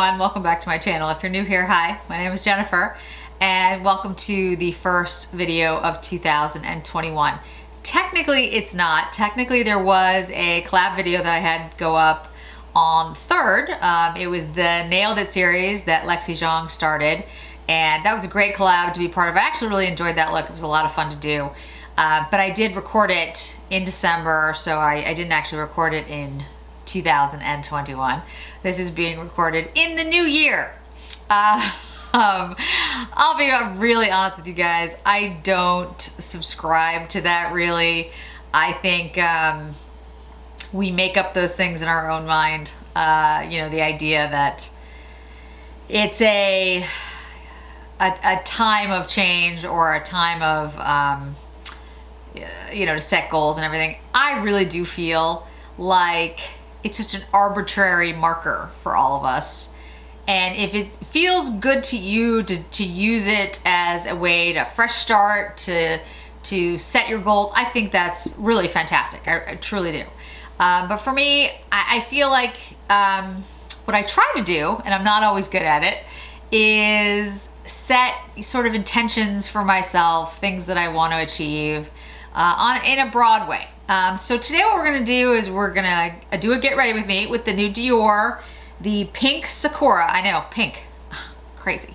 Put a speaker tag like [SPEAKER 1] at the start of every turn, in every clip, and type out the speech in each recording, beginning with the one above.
[SPEAKER 1] everyone, welcome back to my channel. If you're new here, hi, my name is Jennifer and welcome to the first video of 2021. Technically it's not. Technically there was a collab video that I had go up on the 3rd. It was the Nailed It series that Lexi Zhang started, and that was a great collab to be part of. I actually really enjoyed that look. It was a lot of fun to do. But I did record it in December, so I didn't actually record it in 2021. This is being recorded in the new year. I'll be really honest with you guys. I don't subscribe to that really. I think we make up those things in our own mind. You know, the idea that it's a time of change or a time of you know, to set goals and everything. I really do feel like it's just an arbitrary marker for all of us. And if it feels good to you to use it as a way to fresh start, to set your goals, I think that's really fantastic. I truly do. But for me, I feel like what I try to do, and I'm not always good at it, is set sort of intentions for myself, things that I want to achieve in a broad way. So today what we're gonna do is we're gonna do a get ready with me with the new Dior, the Pink Sakura. I know, pink, crazy.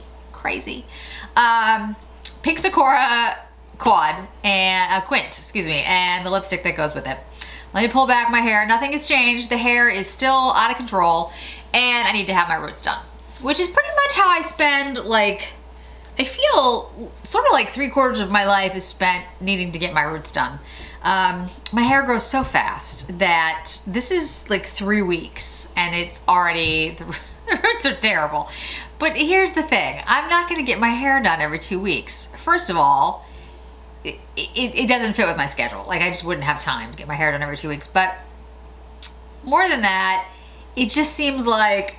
[SPEAKER 1] Pink Sakura quad and quint, excuse me, and the lipstick that goes with it. Let me pull back my hair. Nothing has changed. The hair is still out of control, and I need to have my roots done, which is pretty much how I spend, like, I feel sort of like 3/4 of my life is spent needing to get my roots done. My hair grows so fast that this is like 3 weeks and it's already, the roots are terrible. But here's the thing, I'm not gonna get my hair done every 2 weeks. First of all, it doesn't fit with my schedule. Like, I just wouldn't have time to get my hair done every 2 weeks. But more than that, it just seems like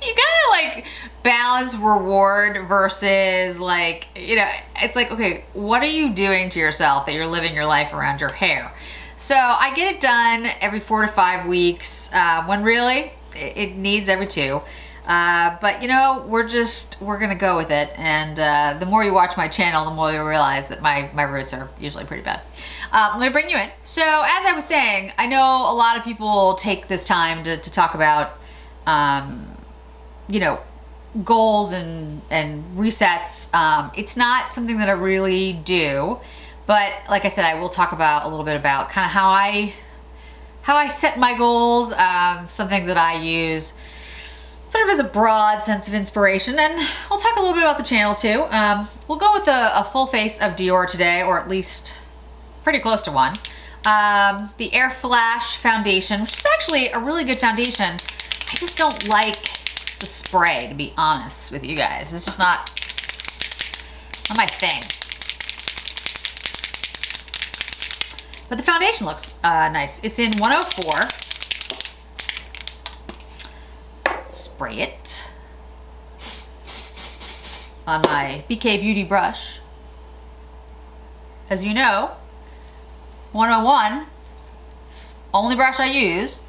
[SPEAKER 1] you gotta like balance reward versus, like, you know, it's like, okay, what are you doing to yourself that you're living your life around your hair? So I get it done every 4 to 5 weeks, when really it needs every 2. But you know, we're gonna go with it. And the more you watch my channel, the more you'll realize that my roots are usually pretty bad. Let me bring you in. So as I was saying, I know a lot of people take this time to talk about, you know, goals and resets. It's not something that I really do, but like I said, I will talk about a little bit about kind of how I set my goals, some things that I use sort of as a broad sense of inspiration, and we'll talk a little bit about the channel too. We'll go with a full face of Dior today, or at least pretty close to one. The Air Flash foundation, which is actually a really good foundation. I just don't like the spray, to be honest with you guys. It's just not my thing. But the foundation looks nice. It's in 104. Spray it on my BK Beauty brush. As you know, 101, only brush I use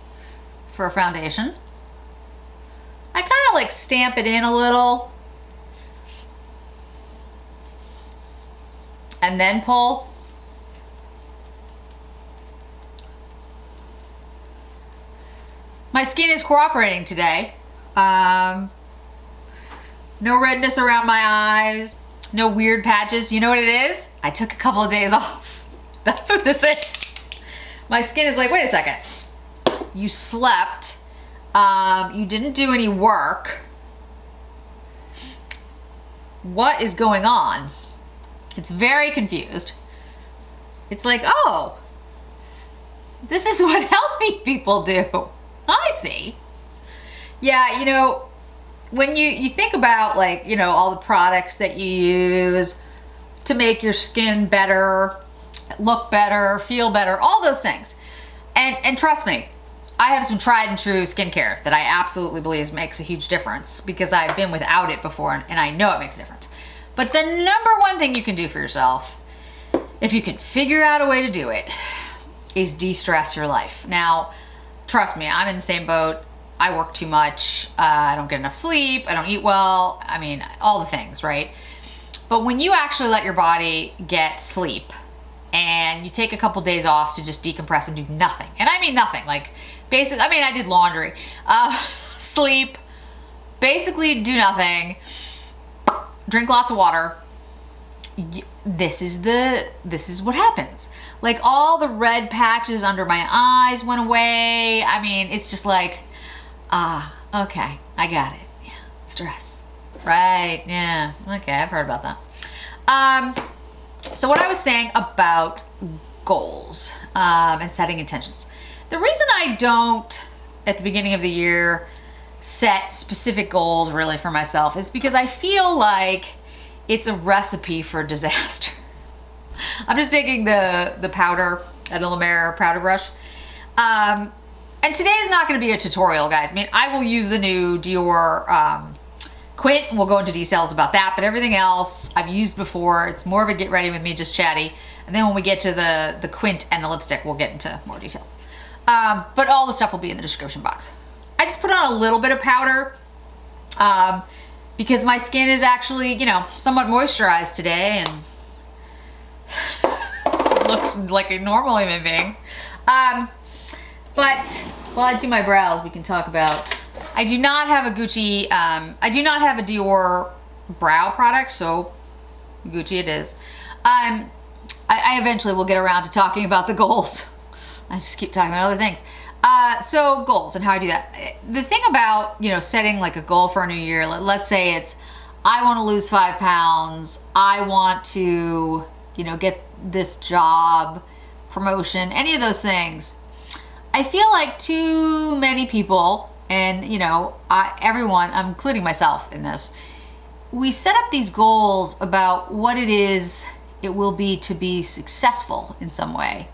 [SPEAKER 1] for a foundation. I kind of like stamp it in a little and then pull. My skin is cooperating today. No redness around my eyes, no weird patches. You know what it is? I took a couple of days off. That's what this is. My skin is like, wait a second. You slept. You didn't do any work. What is going on? It's very confused. It's like, oh, this is what healthy people do. I see. Yeah, you know, when you think about, like, you know, all the products that you use to make your skin better, look better, feel better, all those things. And trust me, I have some tried and true skincare that I absolutely believe makes a huge difference because I've been without it before and I know it makes a difference. But the number one thing you can do for yourself, if you can figure out a way to do it, is de-stress your life. Now, trust me, I'm in the same boat. I work too much, I don't get enough sleep, I don't eat well, I mean, all the things, right? But when you actually let your body get sleep and you take a couple days off to just decompress and do nothing, and I mean nothing, like basically, I mean, I did laundry, sleep, basically do nothing, drink lots of water, this is what happens. Like all the red patches under my eyes went away. I mean, it's just like, okay, I got it. Yeah, stress. Right, yeah, okay, I've heard about that. So what I was saying about goals and setting intentions. The reason I don't, at the beginning of the year, set specific goals really for myself is because I feel like it's a recipe for disaster. I'm just taking the powder, the La Mer powder brush. And today is not going to be a tutorial, guys. I mean, I will use the new Dior Quint, and we'll go into details about that, but everything else I've used before. It's more of a get ready with me, just chatty. And then when we get to the Quint and the lipstick, we'll get into more detail. But all the stuff will be in the description box. I just put on a little bit of powder because my skin is actually, you know, somewhat moisturized today and looks like a normal human being. But while I do my brows, we can talk about, I do not have a Gucci, I do not have a Dior brow product, so Gucci it is. I eventually will get around to talking about the goals. I just keep talking about other things. So goals and how I do that. The thing about, you know, setting like a goal for a new year, let's say it's, I want to lose 5 pounds. I want to, you know, get this job, promotion, any of those things. I feel like too many people, and you know, everyone, I'm including myself in this, we set up these goals about what it is it will be to be successful in some way.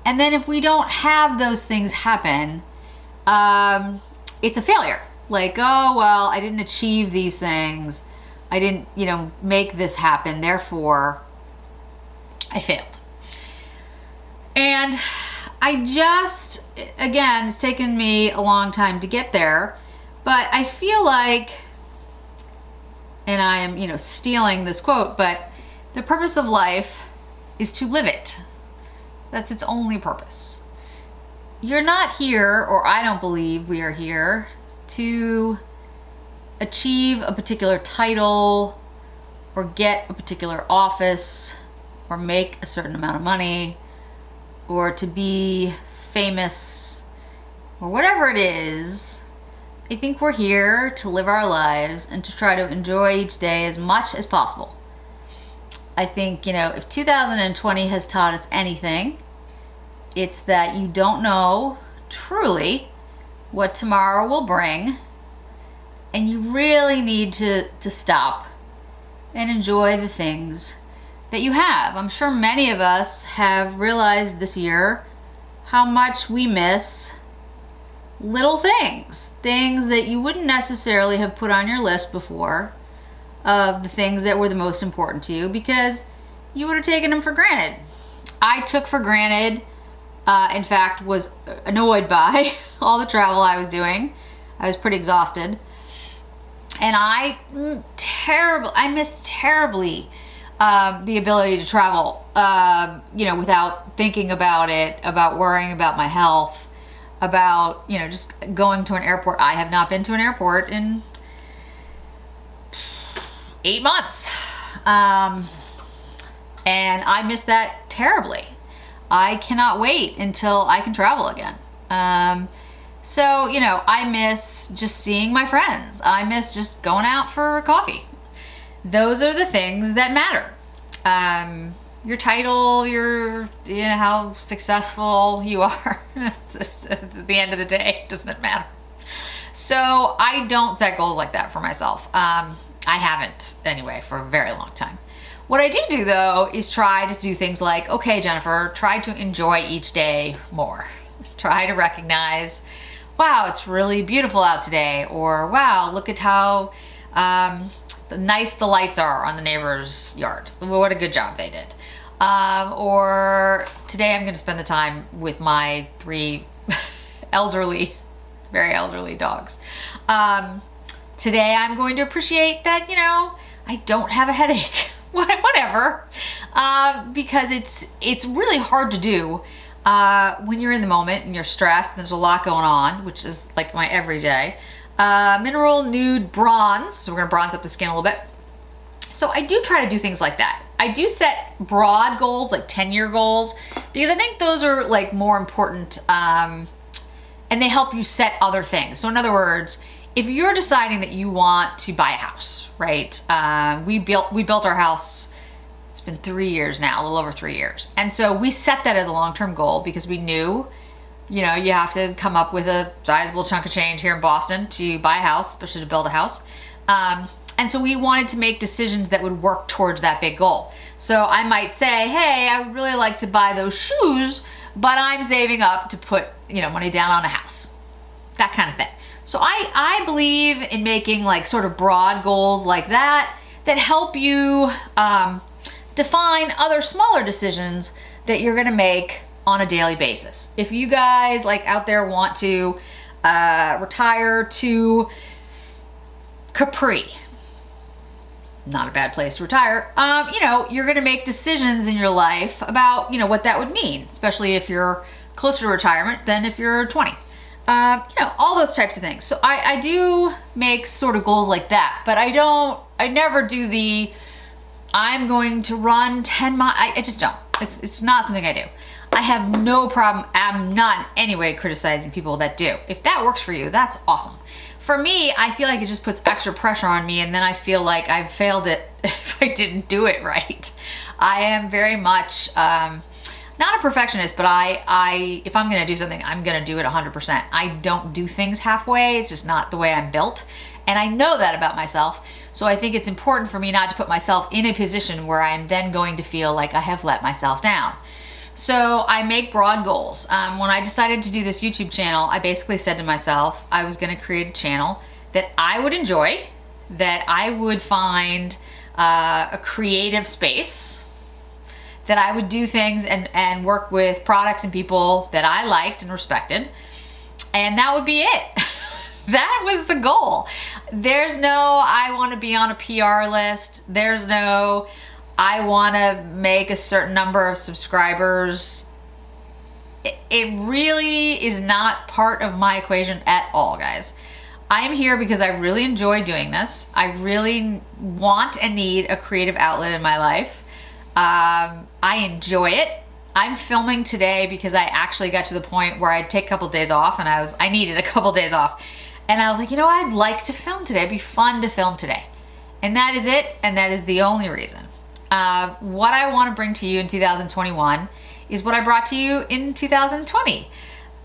[SPEAKER 1] And then if we don't have those things happen, it's a failure. Like, oh, well, I didn't achieve these things. I didn't, you know, make this happen. Therefore, I failed. And I just, again, it's taken me a long time to get there, but I feel like, and I am, you know, stealing this quote, but the purpose of life is to live it. That's its only purpose. You're not here, or I don't believe we are here, to achieve a particular title, or get a particular office, or make a certain amount of money, or to be famous, or whatever it is. I think we're here to live our lives and to try to enjoy each day as much as possible. I think, you know, if 2020 has taught us anything, it's that you don't know truly what tomorrow will bring, and you really need to stop and enjoy the things that you have. I'm sure many of us have realized this year how much we miss little things that you wouldn't necessarily have put on your list before, of the things that were the most important to you, because you would have taken them for granted. I took for granted, in fact, was annoyed by all the travel I was doing. I was pretty exhausted. And I missed terribly the ability to travel, you know, without thinking about it, about worrying about my health, about, you know, just going to an airport. I have not been to an airport in 8 months. And I miss that terribly. I cannot wait until I can travel again. So, you know, I miss just seeing my friends. I miss just going out for coffee. Those are the things that matter. Your title, you know, how successful you are. At the end of the day, it doesn't matter. So I don't set goals like that for myself. I haven't, anyway, for a very long time. What I do though is try to do things like, okay, Jennifer, try to enjoy each day more. Try to recognize, wow, it's really beautiful out today, or wow, look at how nice the lights are on the neighbor's yard. What a good job they did. Or today I'm going to spend the time with my 3 elderly very elderly dogs. Today I'm going to appreciate that, you know, I don't have a headache. Whatever. Because it's really hard to do when you're in the moment and you're stressed and there's a lot going on, which is like my everyday. Mineral nude bronze. So we're gonna bronze up the skin a little bit. So I do try to do things like that. I do set broad goals, like 10-year goals, because I think those are like more important, and they help you set other things. So in other words, if you're deciding that you want to buy a house, right? We built our house, it's been 3 years now, a little over 3 years. And so we set that as a long-term goal because we knew, you know, you have to come up with a sizable chunk of change here in Boston to buy a house, especially to build a house. And so we wanted to make decisions that would work towards that big goal. So I might say, hey, I would really like to buy those shoes, but I'm saving up to put, you know, money down on a house. That kind of thing. So I believe in making like sort of broad goals like that help you define other smaller decisions that you're gonna make on a daily basis. If you guys like out there want to retire to Capri, not a bad place to retire, you know, you're gonna make decisions in your life about, you know, what that would mean, especially if you're closer to retirement than if you're 20. You know, all those types of things. So I do make sort of goals like that, but I never do the, I'm going to run 10 miles. I just don't. It's not something I do. I have no problem. I'm not in any way criticizing people that do. If that works for you, that's awesome. For me, I feel like it just puts extra pressure on me, and then I feel like I've failed it if I didn't do it right. I am very much not a perfectionist, but if I'm gonna do something, I'm gonna do it 100%. I don't do things halfway. It's just not the way I'm built, and I know that about myself. So I think it's important for me not to put myself in a position where I'm then going to feel like I have let myself down. So I make broad goals. When I decided to do this YouTube channel, I basically said to myself, I was gonna create a channel that I would enjoy, that I would find a creative space, that I would do things and work with products and people that I liked and respected, and that would be it. That was the goal. There's no, I wanna be on a PR list. There's no, I want to make a certain number of subscribers. It really is not part of my equation at all, guys. I'm here because I really enjoy doing this. I really want and need a creative outlet in my life. I enjoy it. I'm filming today because I actually got to the point where I'd take a couple days off, and I needed a couple days off. And I was like, you know, I'd like to film today. It'd be fun to film today. And that is it, and that is the only reason. What I want to bring to you in 2021 is what I brought to you in 2020.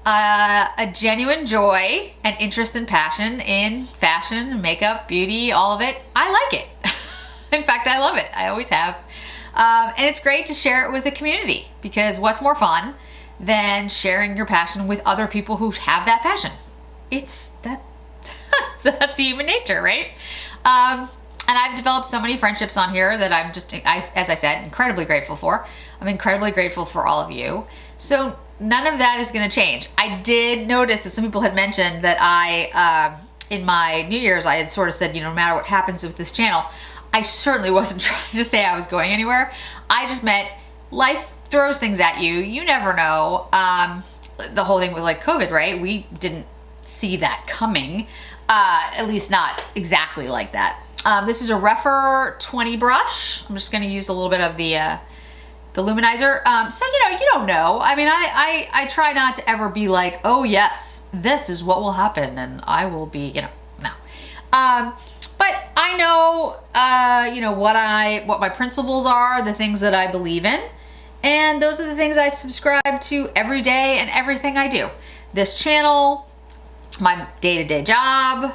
[SPEAKER 1] A genuine joy and interest and passion in fashion, makeup, beauty, all of it. I like it. In fact, I love it. I always have. And it's great to share it with the community, because what's more fun than sharing your passion with other people who have that passion? It's that that's human nature, right? And I've developed so many friendships on here that I'm just, as I said, incredibly grateful for. I'm incredibly grateful for all of you. So none of that is gonna change. I did notice that some people had mentioned that in my New Year's, I had sort of said, you know, no matter what happens with this channel, I certainly wasn't trying to say I was going anywhere. I just meant life throws things at you. You never know. The whole thing with like COVID, right? We didn't see that coming, at least not exactly like that. This is a Refer 20 brush. I'm just gonna use a little bit of the luminizer. So, you know, you don't know. I mean, I try not to ever be like, oh yes, this is what will happen and I will be, you know, no. But I know, you know, what my principles are, the things that I believe in, and those are the things I subscribe to every day and everything I do. This channel, my day-to-day job,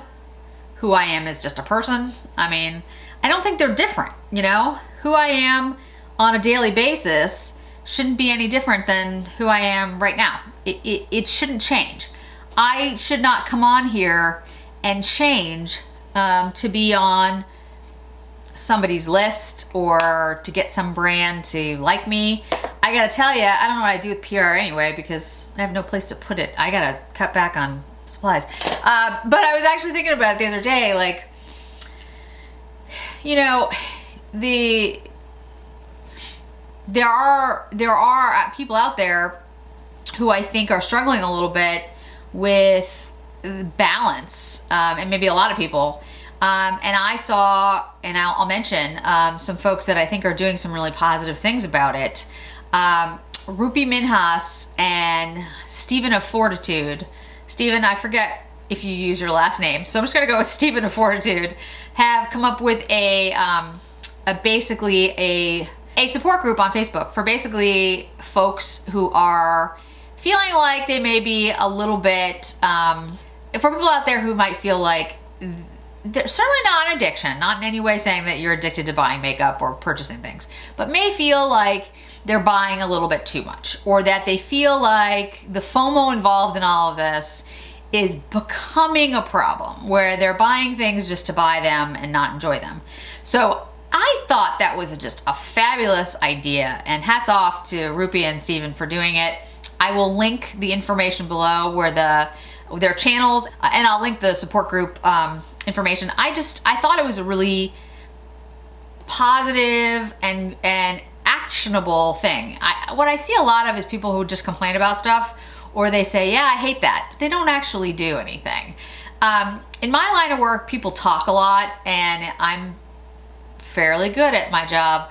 [SPEAKER 1] who I am as just a person. I mean, I don't think they're different, you know? Who I am on a daily basis shouldn't be any different than who I am right now. It shouldn't change. I should not come on here and change to be on somebody's list or to get some brand to like me. I gotta tell you, I don't know what I do with PR anyway, because I have no place to put it. I gotta cut back on supplies. But I was actually thinking about it the other day, like, you know, there are people out there who I think are struggling a little bit with balance, and maybe a lot of people. And I saw, and I'll mention some folks that I think are doing some really positive things about it. Rupi Minhas and Stephen of Fortitude. Stephen, I forget if you use your last name, so I'm just gonna go with Stephen of Fortitude, have come up with basically a support group on Facebook for basically folks who are feeling like they may be a little bit, for people out there who might feel like they're certainly not an addiction, not in any way saying that you're addicted to buying makeup or purchasing things, but may feel like they're buying a little bit too much, or that they feel like the FOMO involved in all of this is becoming a problem, where they're buying things just to buy them and not enjoy them. So I thought that was just a fabulous idea, and hats off to Rupi and Steven for doing it. I will link the information below where their channels, and I'll link the support group information. I thought it was a really positive and actionable thing. What I see a lot of is people who just complain about stuff, or they say, yeah, I hate that, but they don't actually do anything. In my line of work, people talk a lot, and I'm fairly good at my job.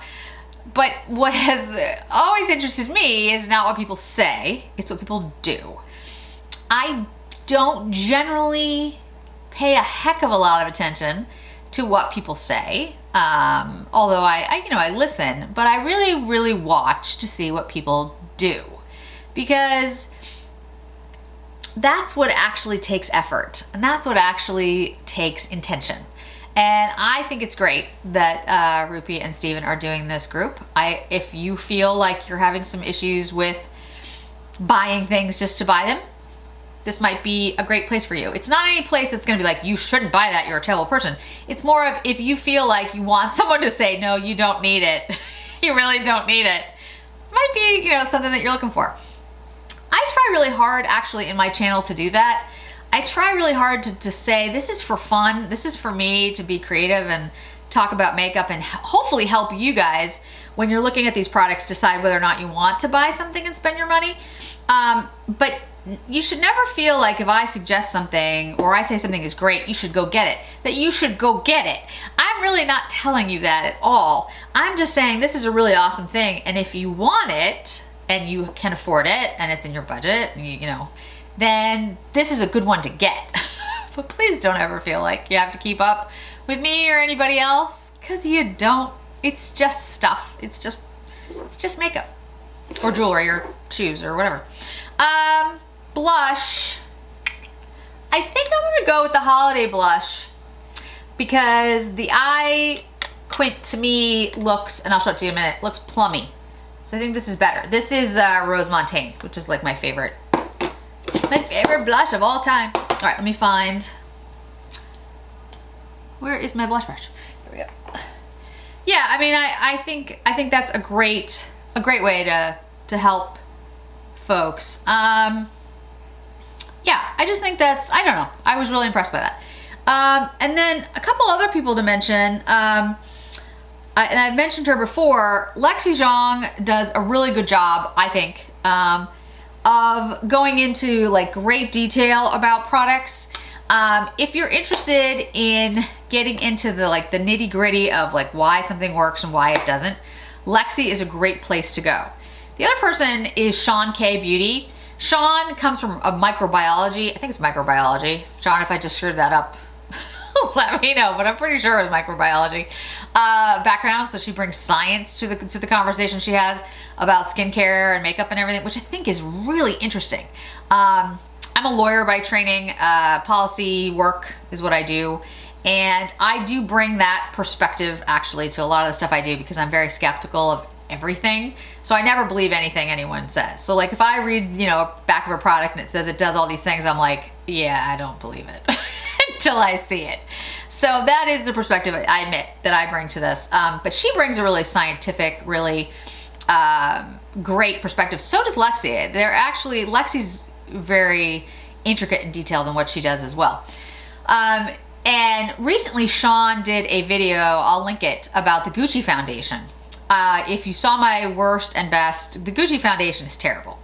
[SPEAKER 1] But what has always interested me is not what people say, it's what people do. I don't generally pay a heck of a lot of attention to what people say, although I listen, but I really, really watch to see what people do, because that's what actually takes effort, and that's what actually takes intention. And I think it's great that Rupi and Steven are doing this group. If you feel like you're having some issues with buying things just to buy them, this might be a great place for you. It's not any place that's gonna be like, you shouldn't buy that, you're a terrible person. It's more of, if you feel like you want someone to say, no, you don't need it, you really don't need it, might be, something that you're looking for. I try really hard actually in my channel to do that. I try really hard to say, this is for fun, this is for me to be creative and talk about makeup, and hopefully help you guys when you're looking at these products decide whether or not you want to buy something and spend your money. But you should never feel like if I suggest something or I say something is great, you should go get it, that you should go get it. I'm really not telling you that at all. I'm just saying this is a really awesome thing, and if you want it and you can afford it and it's in your budget, then this is a good one to get. But please don't ever feel like you have to keep up with me or anybody else, because you don't. It's just stuff. It's just makeup or jewelry or shoes or whatever. Blush. I think I'm gonna go with the holiday blush, because the eye quint to me looks, and I'll show it to you in a minute, looks plummy. So I think this is better. This is Rose Montaigne, which is like my favorite blush of all time. All right, let me find, where is my blush brush? There we go. Yeah, I mean, I think that's a great way to help folks. Yeah, I just think that's, I don't know, I was really impressed by that. And then a couple other people to mention, and I've mentioned her before, Lexi Zhang does a really good job, I think, of going into like great detail about products. If you're interested in getting into the nitty gritty of like why something works and why it doesn't, Lexi is a great place to go. The other person is Sean K Beauty. Sean comes from a microbiology, I think it's microbiology. Sean, if I just screwed that up, let me know, but I'm pretty sure it's microbiology background. So she brings science to the conversation she has about skincare and makeup and everything, which I think is really interesting. I'm a lawyer by training. Policy work is what I do. And I do bring that perspective actually to a lot of the stuff I do, because I'm very skeptical of everything. So I never believe anything anyone says. So like if I read, back of a product and it says it does all these things, I'm like, yeah, I don't believe it until I see it. So that is the perspective I admit that I bring to this. But she brings a really scientific, really great perspective. So does Lexi. Lexi's very intricate and detailed in what she does as well. And recently Sean did a video, I'll link it, about the Gucci foundation. If you saw my worst and best, the Gucci foundation is terrible.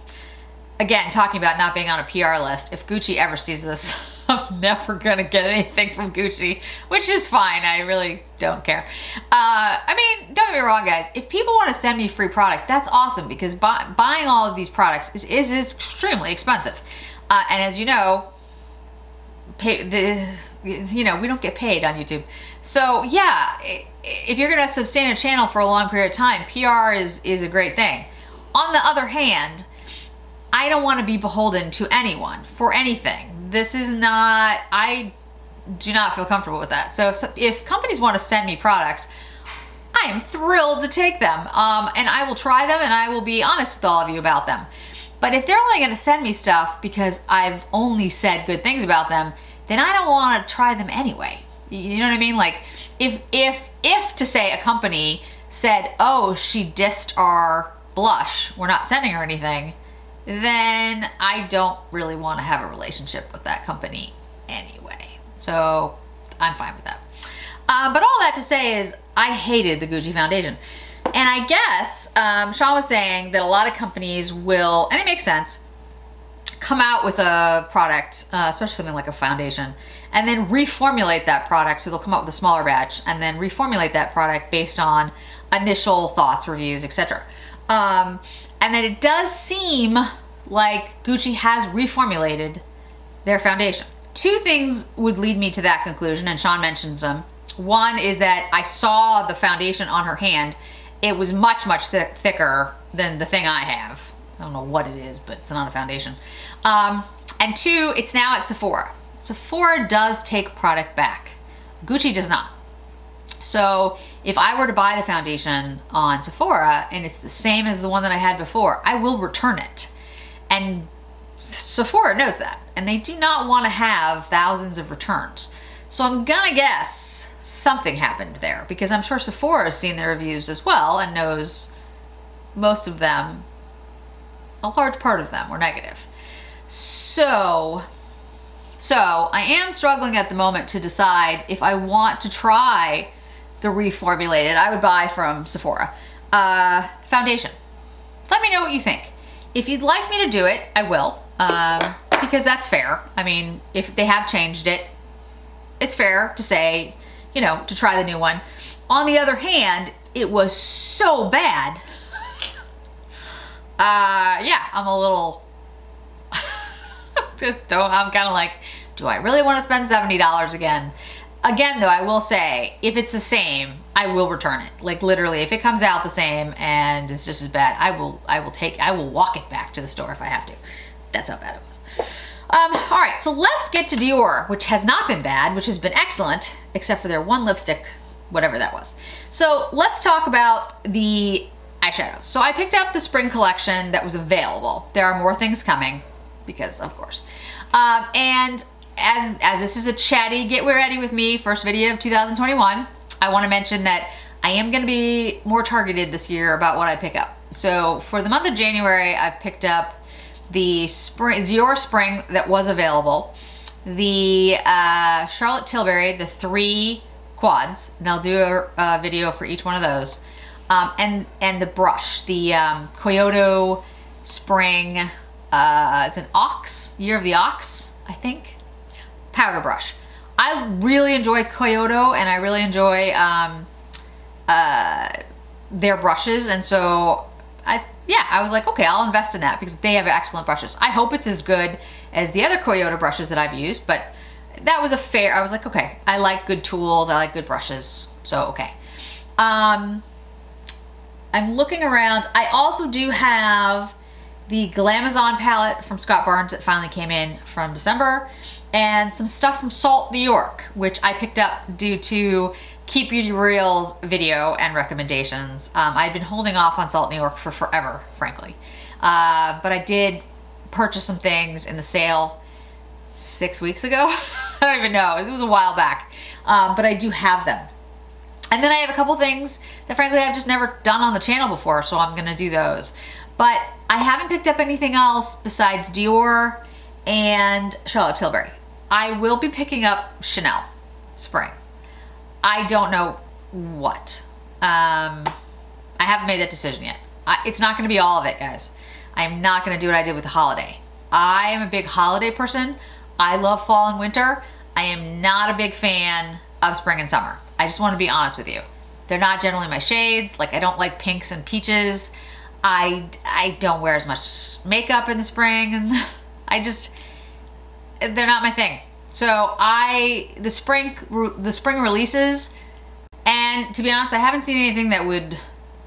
[SPEAKER 1] Again, talking about not being on a PR list, if Gucci ever sees this, I'm never gonna get anything from Gucci, which is fine. I really don't care. I mean, don't get me wrong, guys. If people want to send me free product, that's awesome, because buying all of these products is extremely expensive. And as you know, we don't get paid on YouTube. So yeah, if you're gonna sustain a channel for a long period of time, PR is a great thing. On the other hand, I don't want to be beholden to anyone for anything. This is not, I do not feel comfortable with that. So if companies want to send me products, I am thrilled to take them. And I will try them, and I will be honest with all of you about them. But if they're only going to send me stuff because I've only said good things about them, then I don't want to try them anyway. You know what I mean? Like, if to say a company said, oh, she dissed our blush, we're not sending her anything, then I don't really want to have a relationship with that company anyway. So I'm fine with that. But all that to say is I hated the Gucci foundation. And I guess Sean was saying that a lot of companies will, and it makes sense, come out with a product, especially something like a foundation, and then reformulate that product. So they'll come out with a smaller batch and then reformulate that product based on initial thoughts, reviews, etc. And then it does seem like Gucci has reformulated their foundation. Two things would lead me to that conclusion, and Sean mentions them. One is that I saw the foundation on her hand. It was much, much thicker than the thing I have. I don't know what it is, but it's not a foundation. And two, it's now at Sephora. Sephora does take product back. Gucci does not. So if I were to buy the foundation on Sephora and it's the same as the one that I had before, I will return it. And Sephora knows that. And they do not want to have thousands of returns. So I'm gonna guess something happened there, because I'm sure Sephora has seen the reviews as well and knows most of them, a large part of them, were negative. So I am struggling at the moment to decide if I want to try the reformulated, I would buy from Sephora, foundation. Let me know what you think. If you'd like me to do it, I will, because that's fair. I mean, if they have changed it, it's fair to say, to try the new one. On the other hand, it was so bad. Yeah, I'm a little, I'm kind of like, do I really want to spend $70 again? Again, though, I will say, if it's the same, I will return it. Like, literally, if it comes out the same and it's just as bad, I will walk it back to the store if I have to. That's how bad it was. All right, so let's get to Dior, which has not been bad, which has been excellent, except for their one lipstick, whatever that was. So let's talk about the eyeshadows. So I picked up the spring collection that was available. There are more things coming, because of course. And as this is a chatty get ready with me first video of 2021, I want to mention that I am going to be more targeted this year about what I pick up. So for the month of January, I've picked up the Dior spring that was available, the Charlotte Tilbury, the 3 quads, and I'll do a video for each one of those, and the brush, the Kyoto spring, it's an ox, year of the ox, I think, powder brush. I really enjoy Kyoto, and I really enjoy their brushes, and so I was like, okay, I'll invest in that because they have excellent brushes. I hope it's as good as the other Kyoto brushes that I've used, but that was I was like, okay, I like good tools, I like good brushes, so okay. I'm looking around. I also do have the Glamazon palette from Scott Barnes that finally came in from December, and some stuff from Salt New York, which I picked up due to Keep Beauty Real's video and recommendations. I'd been holding off on Salt New York for forever, frankly. But I did purchase some things in the sale 6 weeks ago. I don't even know, it was a while back. But I do have them. And then I have a couple things that frankly I've just never done on the channel before, so I'm gonna do those. But I haven't picked up anything else besides Dior and Charlotte Tilbury. I will be picking up Chanel spring. I don't know what. I haven't made that decision yet. It's not going to be all of it, guys. I'm not going to do what I did with the holiday. I am a big holiday person. I love fall and winter. I am not a big fan of spring and summer. I just want to be honest with you. They're not generally my shades. Like, I don't like pinks and peaches. I don't wear as much makeup in the spring, and they're not my thing. So the spring releases, and to be honest, I haven't seen anything that would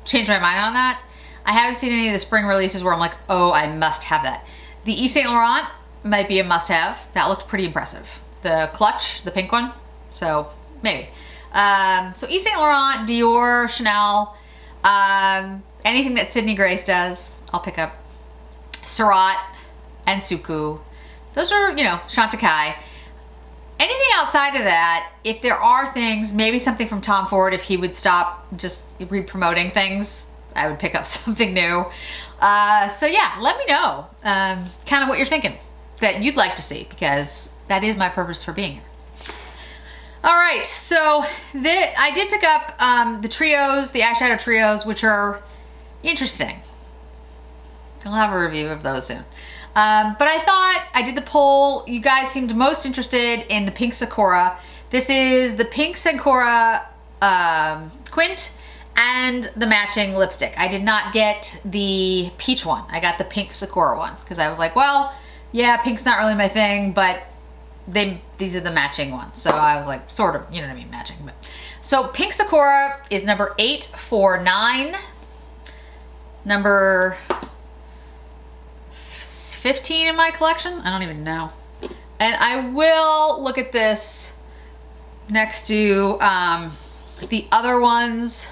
[SPEAKER 1] change my mind on that. I haven't seen any of the spring releases where I'm like, oh, I must have that. The Yves Saint Laurent might be a must-have. That looked pretty impressive. The clutch, the pink one, so maybe. So Yves Saint Laurent, Dior, Chanel, anything that Sydney Grace does, I'll pick up. Surat and Suku. Those are, Chantecaille. Anything outside of that, if there are things, maybe something from Tom Ford, if he would stop just re-promoting things, I would pick up something new. So yeah, let me know kind of what you're thinking that you'd like to see, because that is my purpose for being here. All right, so I did pick up the trios, the eyeshadow trios, which are interesting. I'll have a review of those soon. But I thought, I did the poll, you guys seemed most interested in the Pink Sakura. This is the Pink Sakura Quint and the matching lipstick. I did not get the peach one. I got the Pink Sakura one because I was like, well, yeah, pink's not really my thing, but these are the matching ones. So I was like, sort of, you know what I mean, matching. But. So Pink Sakura is number 849. Number 15 in my collection. I don't even know. And I will look at this next to the other ones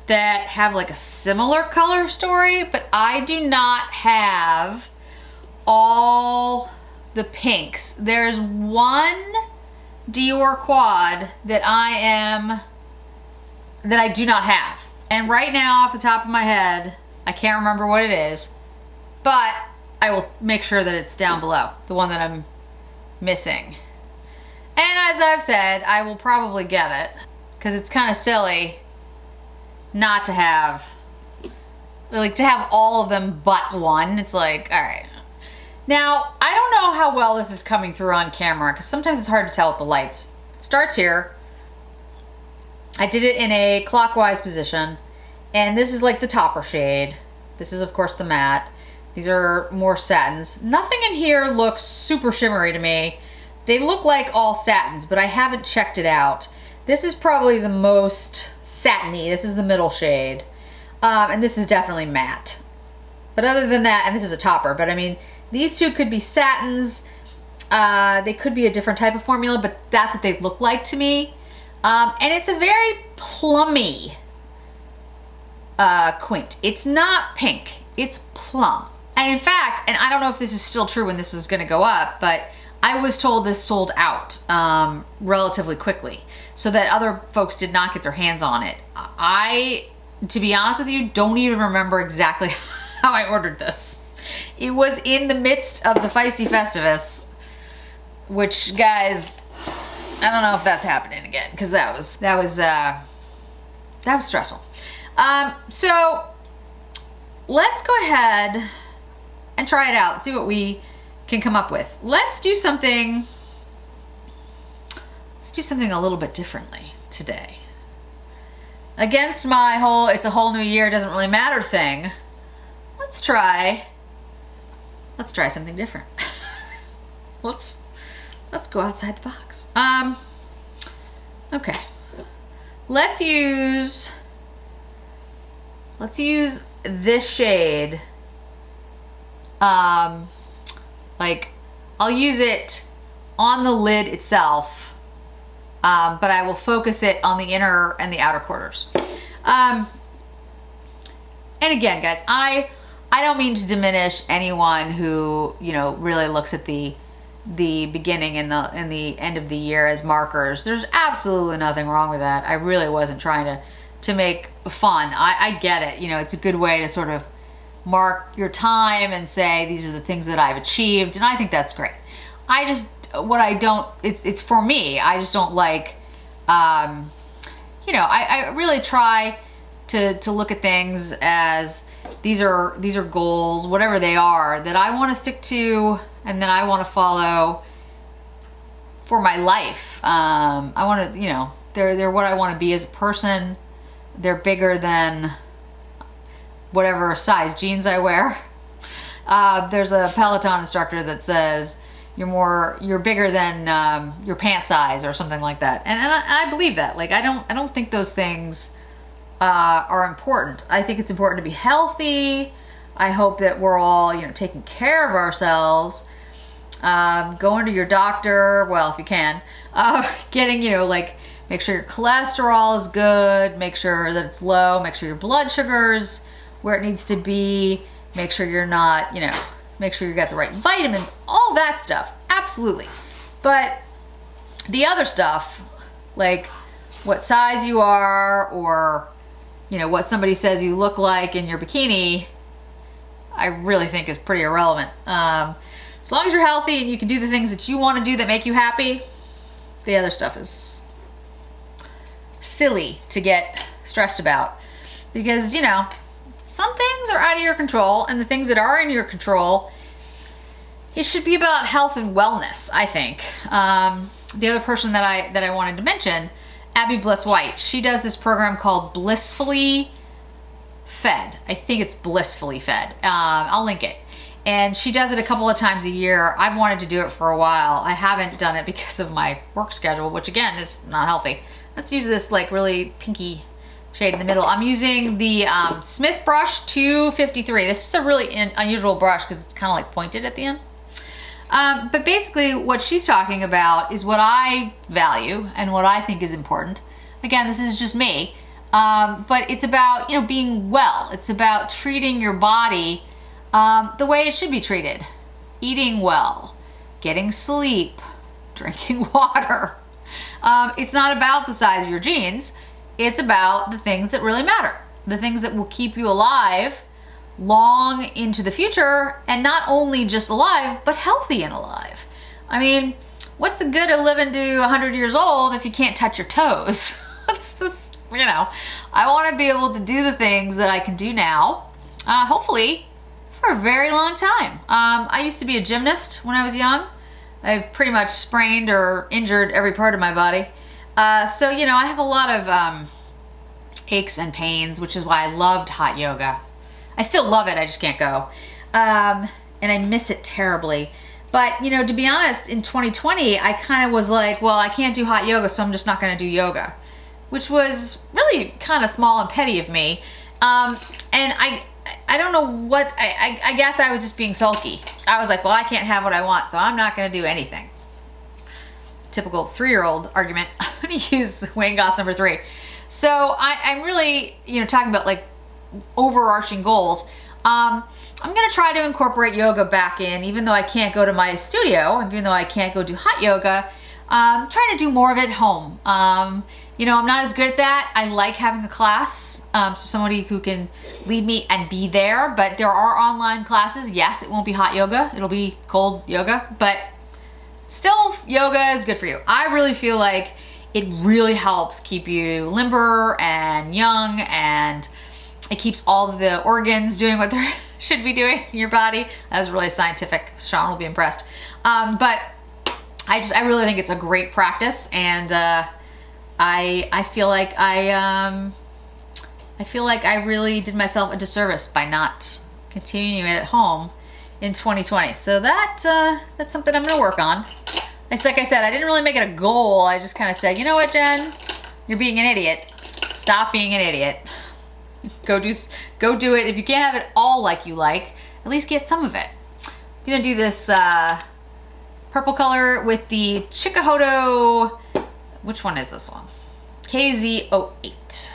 [SPEAKER 1] that have like a similar color story, but I do not have all the pinks. There's one Dior quad that I do not have. And right now, off the top of my head, I can't remember what it is, but I will make sure that it's down below, the one that I'm missing. And as I've said, I will probably get it, because it's kind of silly not to have, like, to have all of them but one. It's like, all right. Now, I don't know how well this is coming through on camera, because sometimes it's hard to tell with the lights. It starts here. I did it in a clockwise position, and this is like the topper shade. This is, of course, the matte. These are more satins. Nothing in here looks super shimmery to me. They look like all satins, but I haven't checked it out. This is probably the most satiny. This is the middle shade. And this is definitely matte. But other than that, and this is a topper, but I mean, these two could be satins. They could be a different type of formula, but that's what they look like to me. And it's a very plummy quint. It's not pink, it's plum. And in fact, and I don't know if this is still true when this is gonna go up, but I was told this sold out relatively quickly, so that other folks did not get their hands on it. I, to be honest with you, don't even remember exactly how I ordered this. It was in the midst of the Feisty Festivus, which, guys, I don't know if that's happening again, because that was stressful. So let's go ahead and try it out and see what we can come up with. Let's do something a little bit differently today. Against my whole it's a whole new year, doesn't really matter thing, let's try something different. Let's go outside the box. Okay. Let's use this shade. Like, I'll use it on the lid itself, but I will focus it on the inner and the outer quarters. And again, guys, I don't mean to diminish anyone who, really looks at the beginning and the end of the year as markers. There's absolutely nothing wrong with that. I really wasn't trying to make fun. I get it. It's a good way to sort of mark your time and say, these are the things that I've achieved. And I think that's great. It's for me, I just don't like, I really try to look at things as these are goals, whatever they are, that I want to stick to and that I want to follow for my life. I want to, they're what I want to be as a person. They're bigger than whatever size jeans I wear. There's a Peloton instructor that says you're bigger than your pant size or something like that, and I believe that. Like I don't think those things are important. I think it's important to be healthy. I hope that we're all taking care of ourselves. Going to your doctor, well, if you can, getting make sure your cholesterol is good, make sure that it's low, make sure your blood sugar's where it needs to be, make sure you're not, make sure you got the right vitamins, all that stuff, absolutely. But the other stuff, like what size you are or, what somebody says you look like in your bikini, I really think is pretty irrelevant. As long as you're healthy and you can do the things that you want to do that make you happy, the other stuff is silly to get stressed about. Because, some things are out of your control, and the things that are in your control, it should be about health and wellness, I think. The other person that I wanted to mention, Abby Bliss-White, she does this program called Blissfully Fed. I think it's Blissfully Fed. I'll link it. And she does it a couple of times a year. I've wanted to do it for a while. I haven't done it because of my work schedule, which again is not healthy. Let's use this really pinky shade in the middle. I'm using the Smith brush 253. This is a really unusual brush because it's kind of pointed at the end. But basically what she's talking about is what I value and what I think is important. Again, this is just me. But it's about, being well. It's about treating your body the way it should be treated. Eating well, getting sleep, drinking water. It's not about the size of your jeans. It's about the things that really matter. The things that will keep you alive long into the future, and not only just alive, but healthy and alive. I mean, what's the good of living to 100 years old if you can't touch your toes? I want to be able to do the things that I can do now, hopefully for a very long time. I used to be a gymnast when I was young. I've pretty much sprained or injured every part of my body. So, I have a lot of aches and pains, which is why I loved hot yoga. I still love it, I just can't go. And I miss it terribly. But, to be honest, in 2020, I kind of was like, well, I can't do hot yoga, so I'm just not going to do yoga, which was really kind of small and petty of me. And I don't know what, I guess I was just being sulky. I was like, well, I can't have what I want, so I'm not going to do anything. Typical 3-year-old argument. I'm going to use Wayne Goss number 3. So I'm really, talking about overarching goals. I'm going to try to incorporate yoga back in, even though I can't go to my studio, even though I can't go do hot yoga. I'm trying to do more of it at home. I'm not as good at that. I like having a class, so somebody who can lead me and be there, but there are online classes. Yes, it won't be hot yoga. It'll be cold yoga, but still yoga is good for you. I really feel like it really helps keep you limber and young, and it keeps all of the organs doing what they should be doing in your body. That was really scientific. Sean will be impressed. But I really think it's a great practice, and I feel like I really did myself a disservice by not continuing it at home in 2020. So that's something I'm gonna work on. It's like I said, I didn't really make it a goal. I just kind of said, you know what, Jen, you're being an idiot. Stop being an idiot. Go do it. If you can't have it all like you like, at least get some of it. I'm gonna do this purple color with the Chikuhodo. Which one is this one? KZ08.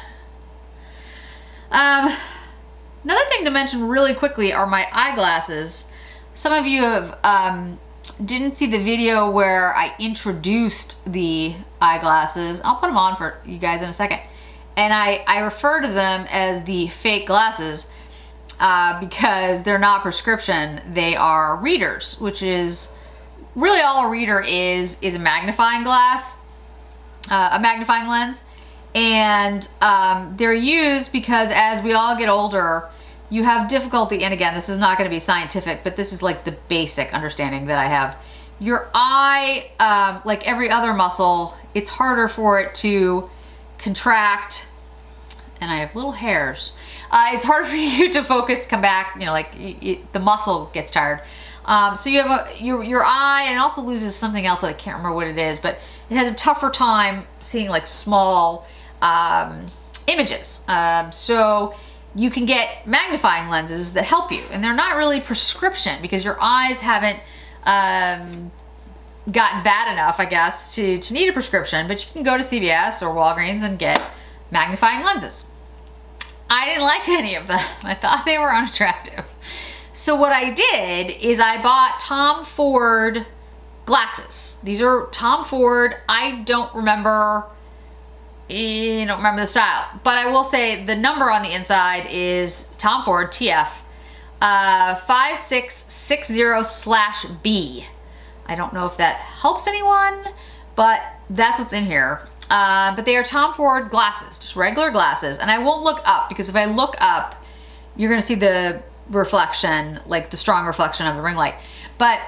[SPEAKER 1] Another thing to mention really quickly are my eyeglasses. Some of you have didn't see the video where I introduced the eyeglasses. I'll put them on for you guys in a second. And I refer to them as the fake glasses. because they're not prescription, they are readers, which is really all a reader is a magnifying glass, a magnifying lens. And they're used because as we all get older, you have difficulty, and again, this is not going to be scientific, but this is like the basic understanding that I have. Your eye, like every other muscle, it's harder for it to contract, and I have little hairs. It's harder for you to focus, come back, you know, like the muscle gets tired. So you have your eye, and it also loses something else that I can't remember what it is, but it has a tougher time seeing like small images. So you can get magnifying lenses that help you, and they're not really prescription because your eyes haven't gotten bad enough, I guess, to need a prescription, but you can go to CVS or Walgreens and get magnifying lenses. I didn't like any of them. I thought they were unattractive. So what I did is I bought Tom Ford glasses. These are Tom Ford. I don't remember the style, but I will say the number on the inside is Tom Ford TF 5660/B. I don't know if that helps anyone, but that's what's in here. But they are Tom Ford glasses, just regular glasses. And I won't look up because if I look up, you're gonna see the reflection, like the strong reflection of the ring light. But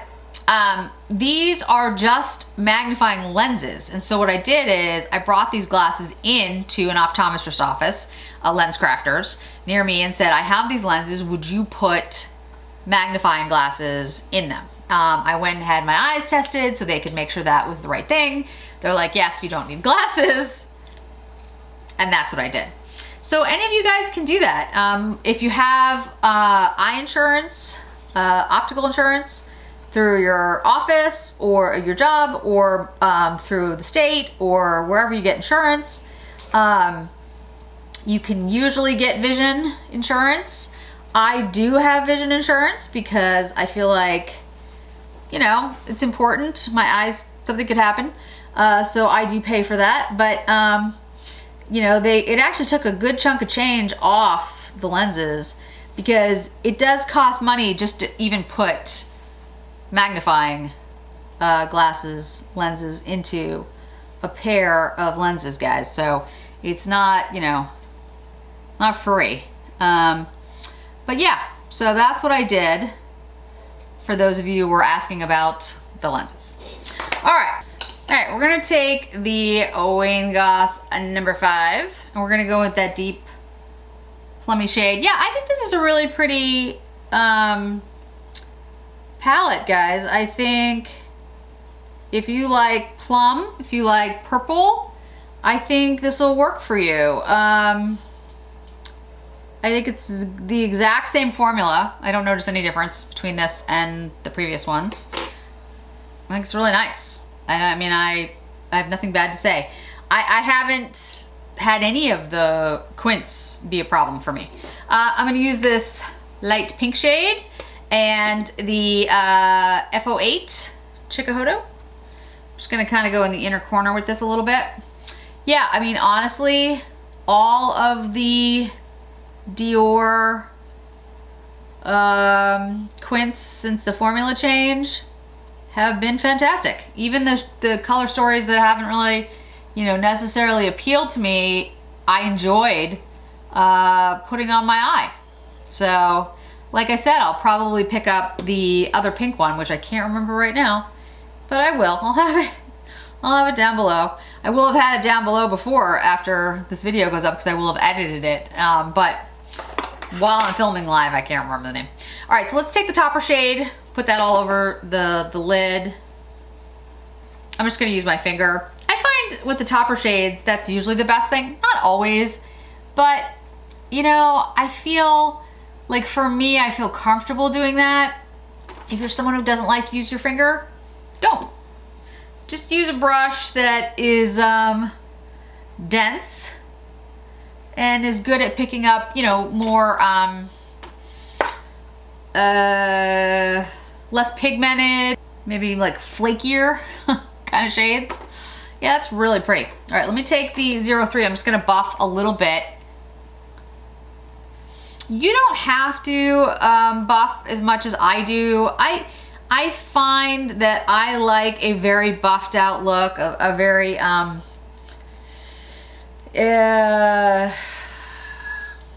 [SPEAKER 1] these are just magnifying lenses. And so what I did is I brought these glasses into an optometrist office, a lens crafters near me, and said, I have these lenses, would you put magnifying glasses in them? I went and had my eyes tested so they could make sure that was the right thing. They're like, yes, you don't need glasses. And that's what I did. So any of you guys can do that. If you have eye insurance, optical insurance through your office or your job, or through the state or wherever you get insurance, you can usually get vision insurance. I do have vision insurance because I feel like, you know, it's important. My eyes, something could happen. So I do pay for that. But, you know, it actually took a good chunk of change off the lenses because it does cost money just to even put magnifying lenses into a pair of lenses, guys. So it's not, you know, it's not free. But yeah, so that's what I did for those of you who were asking about the lenses. All right, we're gonna take the Wayne Goss number 5, and we're gonna go with that deep plummy shade. Yeah, I think this is a really pretty palette, guys. I think if you like plum, if you like purple, I think this will work for you. I think it's the exact same formula. I don't notice any difference between this and the previous ones. I think it's really nice. And I mean, I have nothing bad to say. I haven't had any of the quints be a problem for me. I'm gonna use this light pink shade and the F08 Chikuhodo. I'm just gonna kind of go in the inner corner with this a little bit. Yeah, I mean, honestly, all of the Dior quints since the formula change have been fantastic. Even the color stories that haven't really, you know, necessarily appealed to me, I enjoyed putting on my eye. So, like I said, I'll probably pick up the other pink one, which I can't remember right now, but I will. I'll have it down below. I will have had it down below before, after this video goes up, because I will have edited it. But while I'm filming live, I can't remember the name. All right, so let's take the topper shade, put that all over the lid. I'm just gonna use my finger. I find with the topper shades, that's usually the best thing. Not always, but you know, I feel like for me, I feel comfortable doing that. If you're someone who doesn't like to use your finger, don't. Just use a brush that is dense and is good at picking up, you know, more less pigmented, maybe like flakier kind of shades. Yeah, that's really pretty. All right, let me take the 03. I'm just gonna buff a little bit. You don't have to buff as much as I do. I find that I like a very buffed out look, a very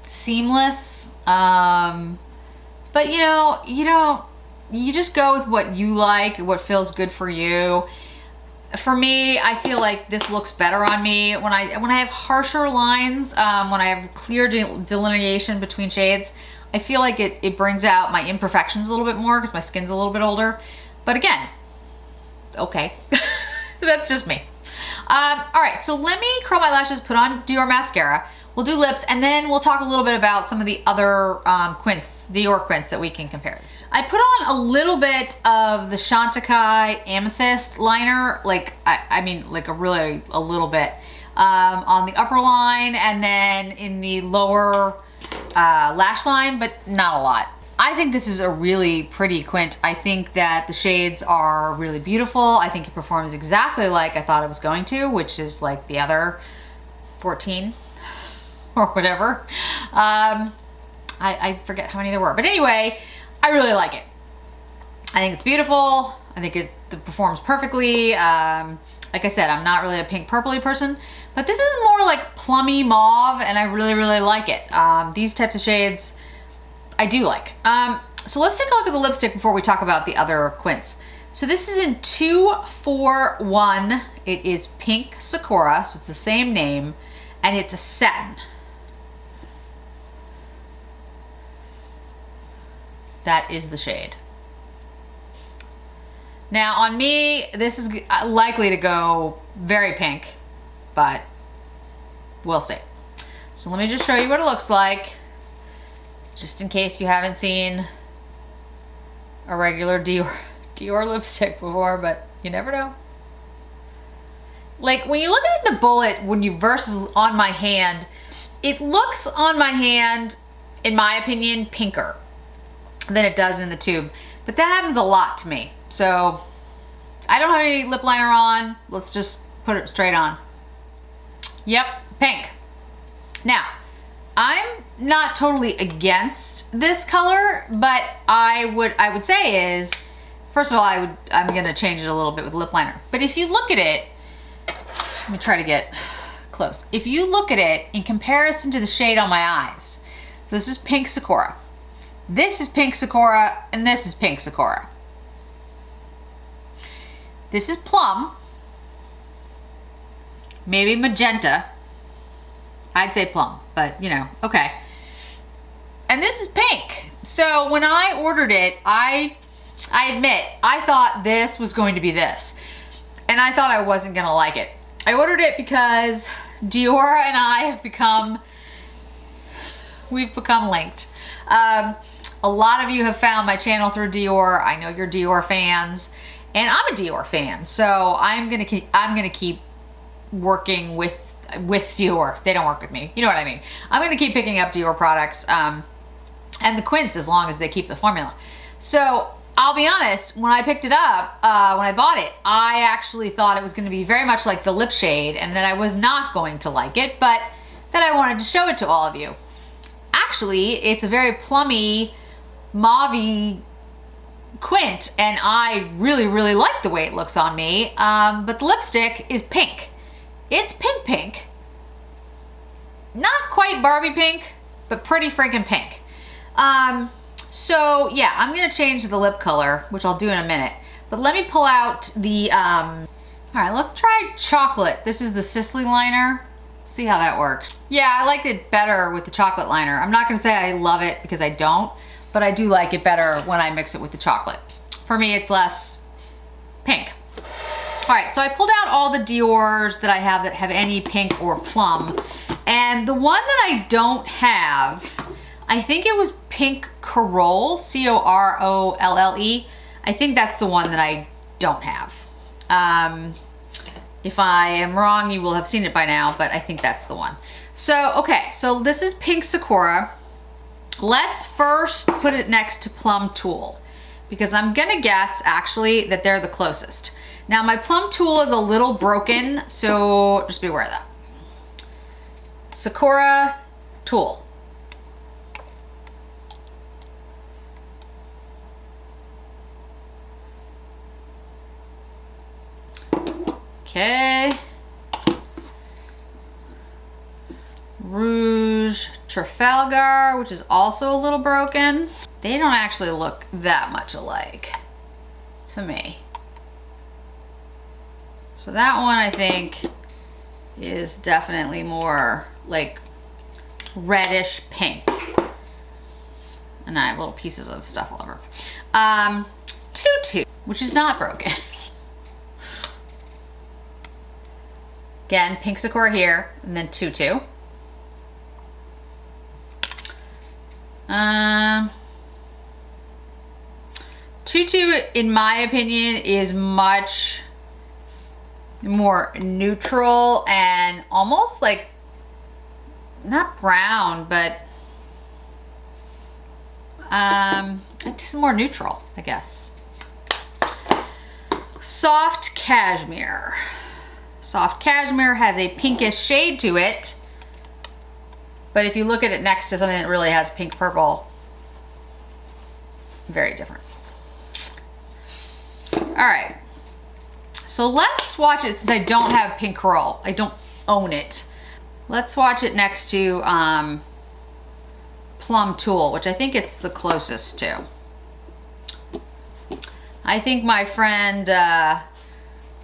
[SPEAKER 1] seamless. But you know, you just go with what you like, what feels good for you. For me, I feel like this looks better on me when I have harsher lines, when I have clear delineation between shades. I feel like it brings out my imperfections a little bit more because my skin's a little bit older. But again, okay, that's just me. All right, so let me curl my lashes, put on Dior mascara. We'll do lips, and then we'll talk a little bit about some of the other Dior quints that we can compare this to. I put on a little bit of the Chantecaille Amethyst liner, like, I mean, like a little bit, on the upper line and then in the lower lash line, but not a lot. I think this is a really pretty quint. I think that the shades are really beautiful. I think it performs exactly like I thought it was going to, which is like the other 14 or whatever. I forget how many there were, but anyway, I really like it. I think it's beautiful. I think it performs perfectly. Like I said, I'm not really a pink purpley person, but this is more like plummy mauve, and I really, really like it. These types of shades, I do like. So let's take a look at the lipstick before we talk about the other quints. So this is in 241. It is Pink Sakura, so it's the same name, and it's a satin. That is the shade. Now on me, this is likely to go very pink, but we'll see. So let me just show you what it looks like, just in case you haven't seen a regular Dior lipstick before, but you never know. Like when you look at the bullet, when you versus on my hand, it looks on my hand, in my opinion, pinker than it does in the tube. But that happens a lot to me. So I don't have any lip liner on. Let's just put it straight on. Yep, pink. Now, I'm not totally against this color, but I would say is, first of all, I'm gonna change it a little bit with lip liner. But if you look at it, let me try to get close. If you look at it in comparison to the shade on my eyes, so this is Pink Sakura. This is Pink Sakura, and this is Pink Sakura. This is plum, maybe magenta. I'd say plum, but you know, okay. And this is pink. So when I ordered it, I admit, I thought this was going to be this. And I thought I wasn't gonna like it. I ordered it because Dior and I have we've become linked. A lot of you have found my channel through Dior. I know you're Dior fans, and I'm a Dior fan. So I'm gonna keep working with Dior. They don't work with me. You know what I mean? I'm gonna keep picking up Dior products and the quints as long as they keep the formula. So I'll be honest, when I picked it up, when I bought it, I actually thought it was gonna be very much like the lip shade and that I was not going to like it, but that I wanted to show it to all of you. Actually, it's a very plummy, mauve-y quint, and I really, really like the way it looks on me, but the lipstick is pink. It's pink. Not quite Barbie pink, but pretty freaking pink. So yeah, I'm gonna change the lip color, which I'll do in a minute, but let me pull out the, all right, let's try chocolate. This is the Sisley liner. See how that works. Yeah, I like it better with the chocolate liner. I'm not gonna say I love it because I don't, but I do like it better when I mix it with the chocolate. For me, it's less pink. All right, so I pulled out all the Diors that I have that have any pink or plum, and the one that I don't have, I think it was Pink Corolle, C-O-R-O-L-L-E. I think that's the one that I don't have. If I am wrong, you will have seen it by now, but I think that's the one. So, okay, so this is Pink Sakura. Let's first put it next to Plum Tulle, because I'm gonna guess, actually, that they're the closest. Now, my Plum Tulle is a little broken, so just be aware of that. Sakura, Tulle. Okay. Rouge Trafalgar, which is also a little broken. They don't actually look that much alike to me. So that one I think is definitely more like reddish pink. And I have little pieces of stuff all over. Tutu, which is not broken. Again, Pink Sakura here, and then Tutu. Tutu, in my opinion, is much more neutral and almost like, not brown, but just more neutral, I guess. Soft Cashmere. Soft Cashmere has a pinkish shade to it, but if you look at it next to something that really has pink purple, very different. All right, so let's swatch it since I don't have Pink Coral. I don't own it. Let's swatch it next to Plum Tulle, which I think it's the closest to. I think my friend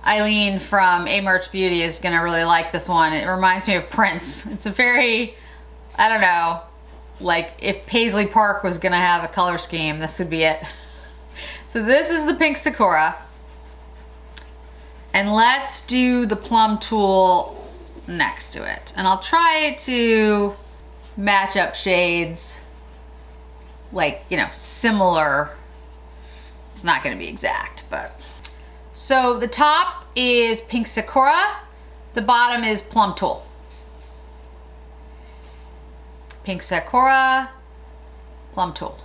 [SPEAKER 1] Eileen from A Merch Beauty is gonna really like this one. It reminds me of Prince. It's a very, I don't know, like if Paisley Park was gonna have a color scheme, this would be it. So this is the Pink Sakura. And let's do the Plum Tulle next to it. And I'll try to match up shades like, you know, similar. It's not gonna be exact, but. So the top is Pink Sakura, the bottom is Plum Tulle. Pink Sakura, Plum Tulle.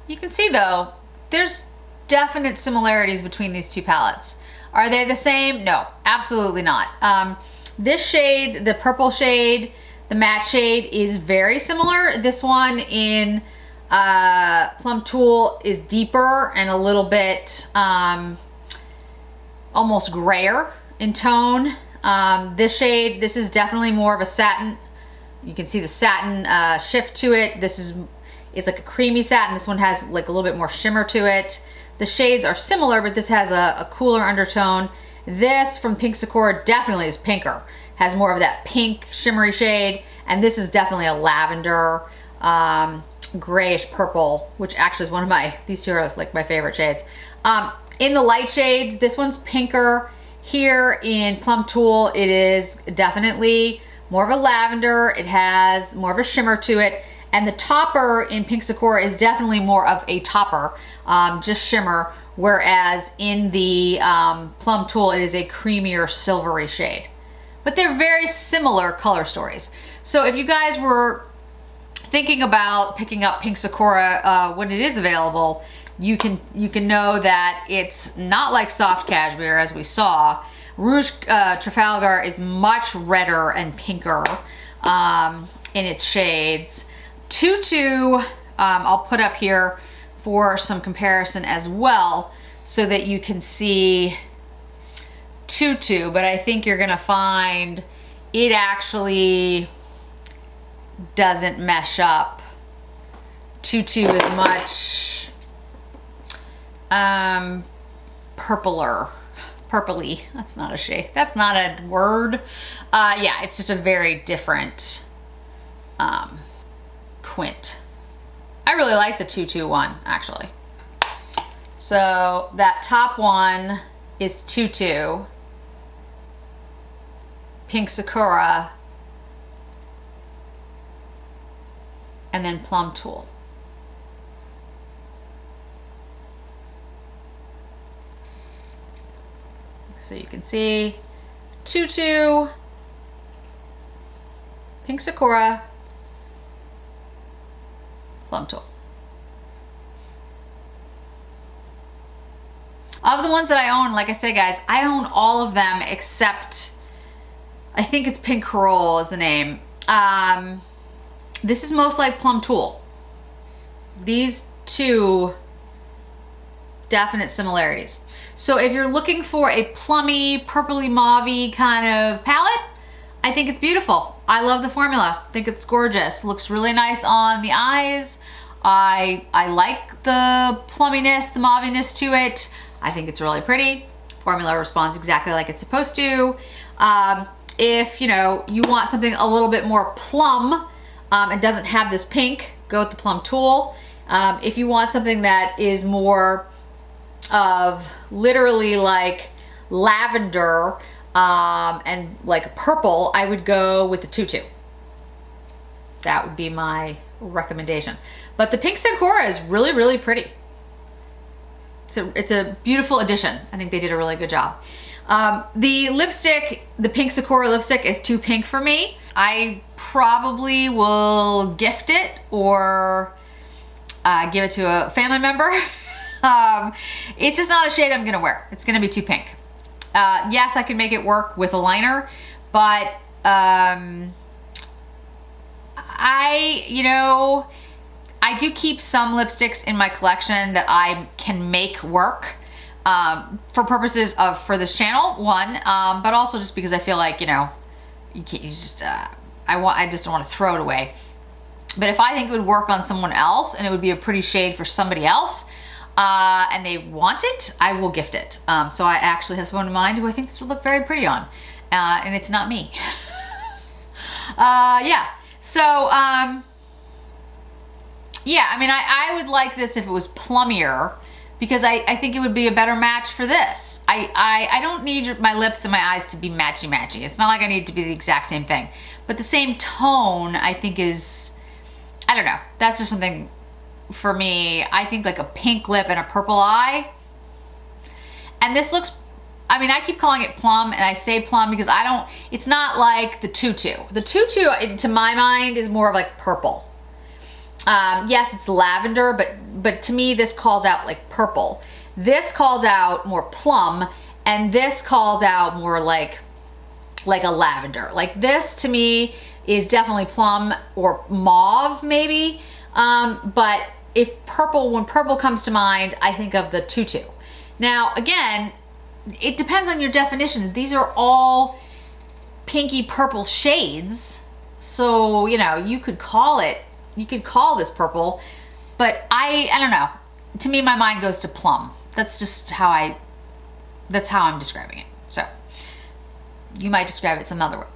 [SPEAKER 1] You can see though, there's definite similarities between these two palettes. Are they the same? No, absolutely not. This shade, the purple shade, the matte shade is very similar. This one in Plum Tulle is deeper and a little bit almost grayer in tone. This shade, this is definitely more of a satin. You can see the satin shift to it. It's like a creamy satin. This one has like a little bit more shimmer to it. The shades are similar, but this has a cooler undertone. This from Pink Sakura definitely is pinker. Has more of that pink shimmery shade. And this is definitely a lavender, grayish purple, which actually is one of these two are like my favorite shades. In the light shades, this one's pinker. Here in Plum Tulle, it is definitely more of a lavender. It has more of a shimmer to it. And the topper in Pink Sakura is definitely more of a topper, just shimmer. Whereas in the Plum Tulle, it is a creamier silvery shade. But they're very similar color stories. So if you guys were thinking about picking up Pink Sakura when it is available, you can know that it's not like Soft Cashmere as we saw. Rouge Trafalgar is much redder and pinker in its shades. Tutu, I'll put up here for some comparison as well so that you can see Tutu, but I think you're gonna find it actually doesn't mesh up. Tutu is much purpley. That's not a shade. That's not a word. Yeah, it's just a very different quint. I really like the Tutu one, actually. So that top one is Tutu, Pink Sakura, and then Plum Tulle. So you can see Tutu, Pink Sakura, Plum Tulle. Of the ones that I own, like I said, guys, I own all of them except, I think it's Pink Coral is the name. This is most like Plum Tulle. These two definite similarities. So if you're looking for a plummy, purpley, mauve-y kind of palette, I think it's beautiful. I love the formula. I think it's gorgeous. Looks really nice on the eyes. I like the plumminess, the mauviness to it. I think it's really pretty. Formula responds exactly like it's supposed to. If you want something a little bit more plum and doesn't have this pink, go with the plum tool. If you want something that is more of literally like lavender and like purple, I would go with the tutu. That would be my recommendation. But the Pink Sakura is really, really pretty. It's a beautiful addition. I think they did a really good job. The lipstick, the Pink Sakura lipstick is too pink for me. I probably will gift it or give it to a family member. It's just not a shade I'm gonna wear. It's gonna be too pink. Yes, I can make it work with a liner, but I do keep some lipsticks in my collection that I can make work for purposes of for this channel, one, but also just because I feel like I just don't want to throw it away. But if I think it would work on someone else and it would be a pretty shade for somebody else, and they want it, I will gift it. So I actually have someone in mind who I think this would look very pretty on, and it's not me. Yeah. So yeah, I mean, I would like this if it was plummier, because I think it would be a better match for this. I don't need my lips and my eyes to be matchy-matchy. It's not like I need it to be the exact same thing. But the same tone, I think is, I don't know. That's just something for me. I think like a pink lip and a purple eye. And this looks, I mean, I keep calling it plum, and I say plum because it's not like the tutu. The tutu, to my mind, is more of like purple. Yes, it's lavender, but to me, this calls out like purple. This calls out more plum, and this calls out more like a lavender. Like this, to me, is definitely plum or mauve, maybe. But when purple comes to mind, I think of the tutu. Now, again, it depends on your definition. These are all pinky purple shades, so you could call this purple, but I don't know. To me, my mind goes to plum. That's just how I'm describing it. So you might describe it some other way.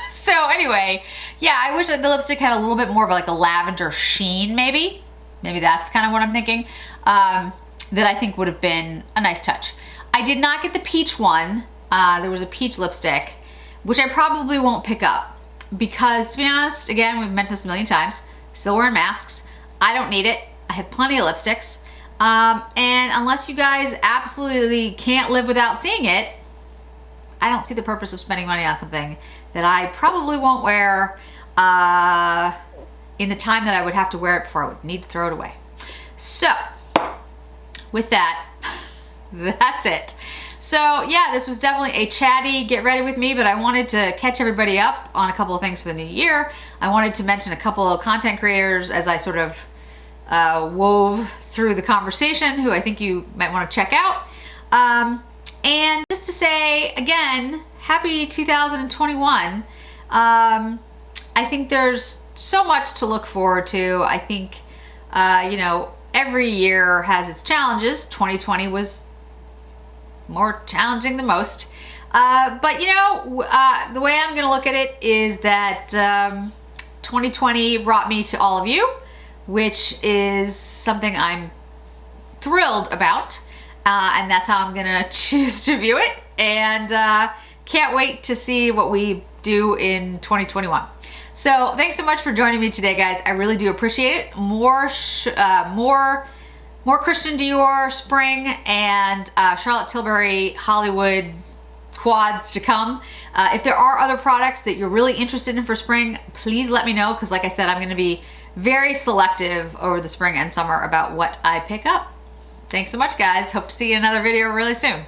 [SPEAKER 1] So anyway, yeah, I wish that the lipstick had a little bit more of like a lavender sheen, maybe. Maybe that's kind of what I'm thinking. That I think would have been a nice touch. I did not get the peach one. There was a peach lipstick, which I probably won't pick up because, to be honest, again, we've meant this a million times. Still wearing masks. I don't need it. I have plenty of lipsticks. And unless you guys absolutely can't live without seeing it, I don't see the purpose of spending money on something that I probably won't wear in the time that I would have to wear it before I would need to throw it away. So, with that, that's it. So yeah, this was definitely a chatty get ready with me, but I wanted to catch everybody up on a couple of things for the new year. I wanted to mention a couple of content creators as I sort of wove through the conversation who I think you might want to check out. And just to say, again, happy 2021. I think there's so much to look forward to. I think, every year has its challenges. 2020 was more challenging than most. But the way I'm gonna look at it is that 2020 brought me to all of you, which is something I'm thrilled about. And that's how I'm gonna choose to view it. And can't wait to see what we do in 2021. So thanks so much for joining me today, guys. I really do appreciate it. More Christian Dior spring and Charlotte Tilbury Hollywood quads to come. If there are other products that you're really interested in for spring, please let me know, because like I said, I'm gonna be very selective over the spring and summer about what I pick up. Thanks so much, guys. Hope to see you in another video really soon.